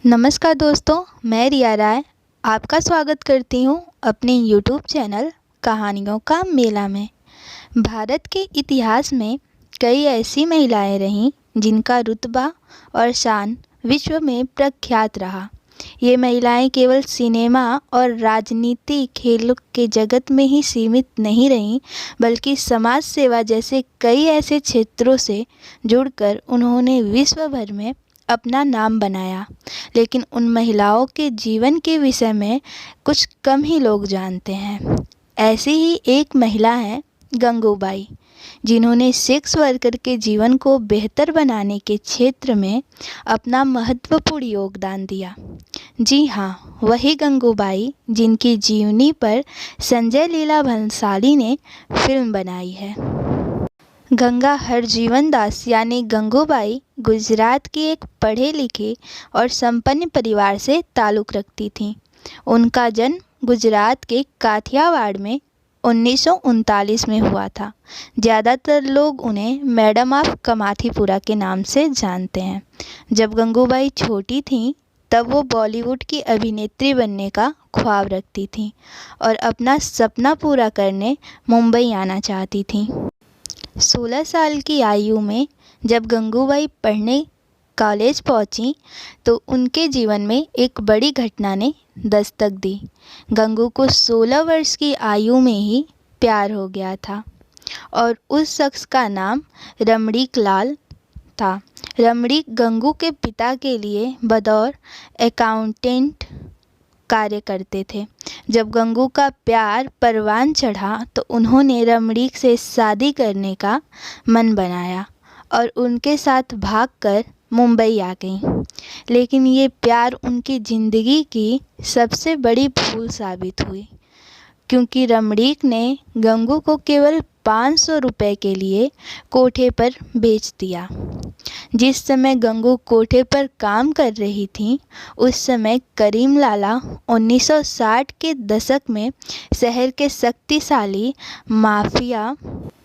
नमस्कार दोस्तों, मैं रिया राय आपका स्वागत करती हूँ अपने यूट्यूब चैनल कहानियों का मेला में। भारत के इतिहास में कई ऐसी महिलाएं रहीं जिनका रुतबा और शान विश्व में प्रख्यात रहा। ये महिलाएं केवल सिनेमा और राजनीति खेलों के जगत में ही सीमित नहीं रहीं, बल्कि समाज सेवा जैसे कई ऐसे क्षेत्रों से जुड़कर उन्होंने विश्व भर में अपना नाम बनाया। लेकिन उन महिलाओं के जीवन के विषय में कुछ कम ही लोग जानते हैं। ऐसी ही एक महिला है गंगूबाई, जिन्होंने सेक्स वर्कर के जीवन को बेहतर बनाने के क्षेत्र में अपना महत्वपूर्ण योगदान दिया। जी हाँ, वही गंगूबाई जिनकी जीवनी पर संजय लीला भंसाली ने फिल्म बनाई है। गंगा हरजीवन दास यानी गंगूबाई गुजरात की एक पढ़े लिखे और संपन्न परिवार से ताल्लुक़ रखती थीं। उनका जन्म गुजरात के काठियावाड़ में 1939 में हुआ था। ज़्यादातर लोग उन्हें मैडम ऑफ कमाथीपुरा के नाम से जानते हैं। जब गंगूबाई छोटी थीं तब वो बॉलीवुड की अभिनेत्री बनने का ख्वाब रखती थीं और अपना सपना पूरा करने मुंबई आना चाहती थीं। 16 साल की आयु में जब गंगूबाई पढ़ने कॉलेज पहुंची तो उनके जीवन में एक बड़ी घटना ने दस्तक दी। गंगू को 16 वर्ष की आयु में ही प्यार हो गया था और उस शख्स का नाम रमणीक लाल था। रमणीक गंगू के पिता के लिए बतौर अकाउंटेंट कार्य करते थे। जब गंगू का प्यार परवान चढ़ा तो उन्होंने रमणीक से शादी करने का मन बनाया और उनके साथ भागकर मुंबई आ गईं। लेकिन ये प्यार उनकी ज़िंदगी की सबसे बड़ी भूल साबित हुई, क्योंकि रमणीक ने गंगू को केवल 500 रुपये के लिए कोठे पर बेच दिया। जिस समय गंगू कोठे पर काम कर रही थीं, उस समय करीम लाला 1960 के दशक में शहर के शक्तिशाली माफिया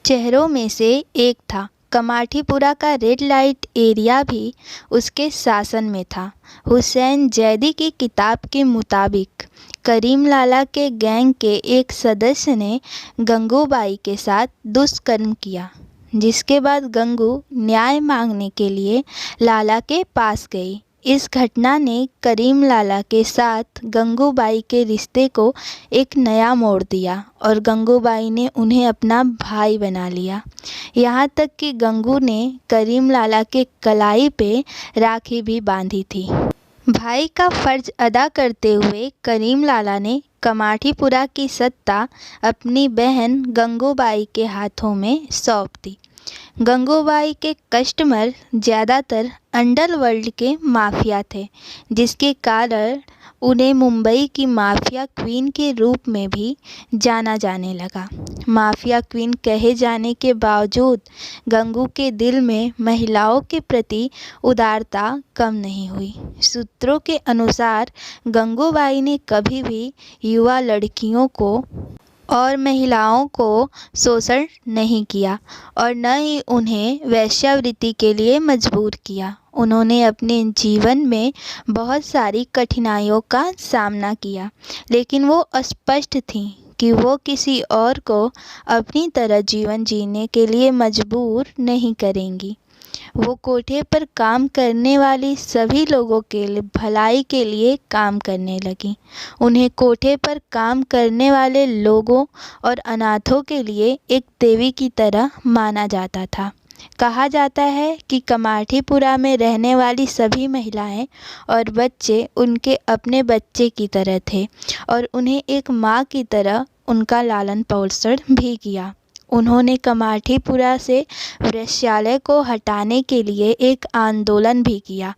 चेहरों में से एक था। कमाठीपुरा का रेड लाइट एरिया भी उसके शासन में था। हुसैन जैदी की किताब के मुताबिक करीम लाला के गैंग के एक सदस्य ने गंगूबाई के साथ दुष्कर्म किया, जिसके बाद गंगू न्याय मांगने के लिए लाला के पास गई। इस घटना ने करीम लाला के साथ गंगूबाई के रिश्ते को एक नया मोड़ दिया और गंगूबाई ने उन्हें अपना भाई बना लिया। यहाँ तक कि गंगू ने करीम लाला के कलाई पे राखी भी बांधी थी। भाई का फर्ज अदा करते हुए करीम लाला ने कमाठीपुरा की सत्ता अपनी बहन गंगूबाई के हाथों में सौंप दी। गंगूबाई के कस्टमर ज़्यादातर अंडरवर्ल्ड के माफिया थे, जिसके कारण उन्हें मुंबई की माफिया क्वीन के रूप में भी जाना जाने लगा। माफिया क्वीन कहे जाने के बावजूद गंगू के दिल में महिलाओं के प्रति उदारता कम नहीं हुई। सूत्रों के अनुसार गंगूबाई ने कभी भी युवा लड़कियों को और महिलाओं को शोषण नहीं किया और न ही उन्हें वेश्यावृत्ति के लिए मजबूर किया। उन्होंने अपने जीवन में बहुत सारी कठिनाइयों का सामना किया, लेकिन वो स्पष्ट थीं कि वो किसी और को अपनी तरह जीवन जीने के लिए मजबूर नहीं करेंगी। वो कोठे पर काम करने वाली सभी लोगों के भलाई के लिए काम करने लगी। उन्हें कोठे पर काम करने वाले लोगों और अनाथों के लिए एक देवी की तरह माना जाता था। कहा जाता है कि कमाठीपुरा में रहने वाली सभी महिलाएं और बच्चे उनके अपने बच्चे की तरह थे और उन्हें एक माँ की तरह उनका लालन पोषण भी किया। उन्होंने कमाठीपुरा से वेश्यालय को हटाने के लिए एक आंदोलन भी किया।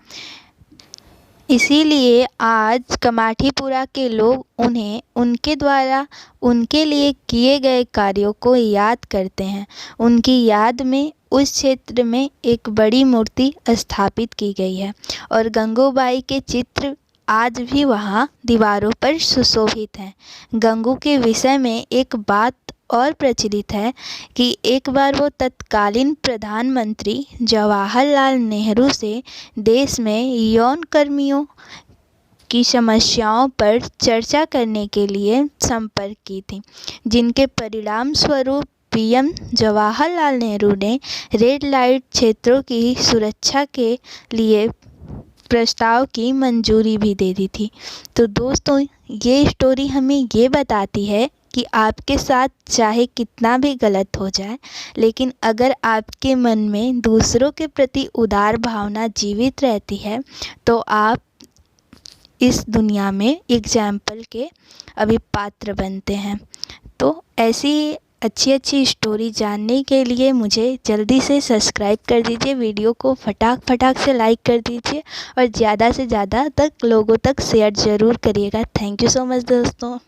इसीलिए आज कमाठीपुरा के लोग उन्हें उनके द्वारा उनके लिए किए गए कार्यों को याद करते हैं। उनकी याद में उस क्षेत्र में एक बड़ी मूर्ति स्थापित की गई है और गंगूबाई के चित्र आज भी वहाँ दीवारों पर सुशोभित हैं। गंगू के विषय में एक बात और प्रचलित है कि एक बार वो तत्कालीन प्रधानमंत्री जवाहरलाल नेहरू से देश में यौन कर्मियों की समस्याओं पर चर्चा करने के लिए संपर्क की थी, जिनके परिणाम स्वरूप पीएम जवाहरलाल नेहरू ने रेड लाइट क्षेत्रों की सुरक्षा के लिए प्रस्ताव की मंजूरी भी दे दी थी। तो दोस्तों, ये स्टोरी हमें ये बताती है कि आपके साथ चाहे कितना भी गलत हो जाए, लेकिन अगर आपके मन में दूसरों के प्रति उदार भावना जीवित रहती है तो आप इस दुनिया में एग्जाम्पल के अभी पात्र बनते हैं। तो ऐसी अच्छी अच्छी स्टोरी जानने के लिए मुझे जल्दी से सब्सक्राइब कर दीजिए, वीडियो को फटाक से लाइक कर दीजिए और ज़्यादा से ज़्यादा तक लोगों तक शेयर ज़रूर करिएगा। थैंक यू सो मच दोस्तों।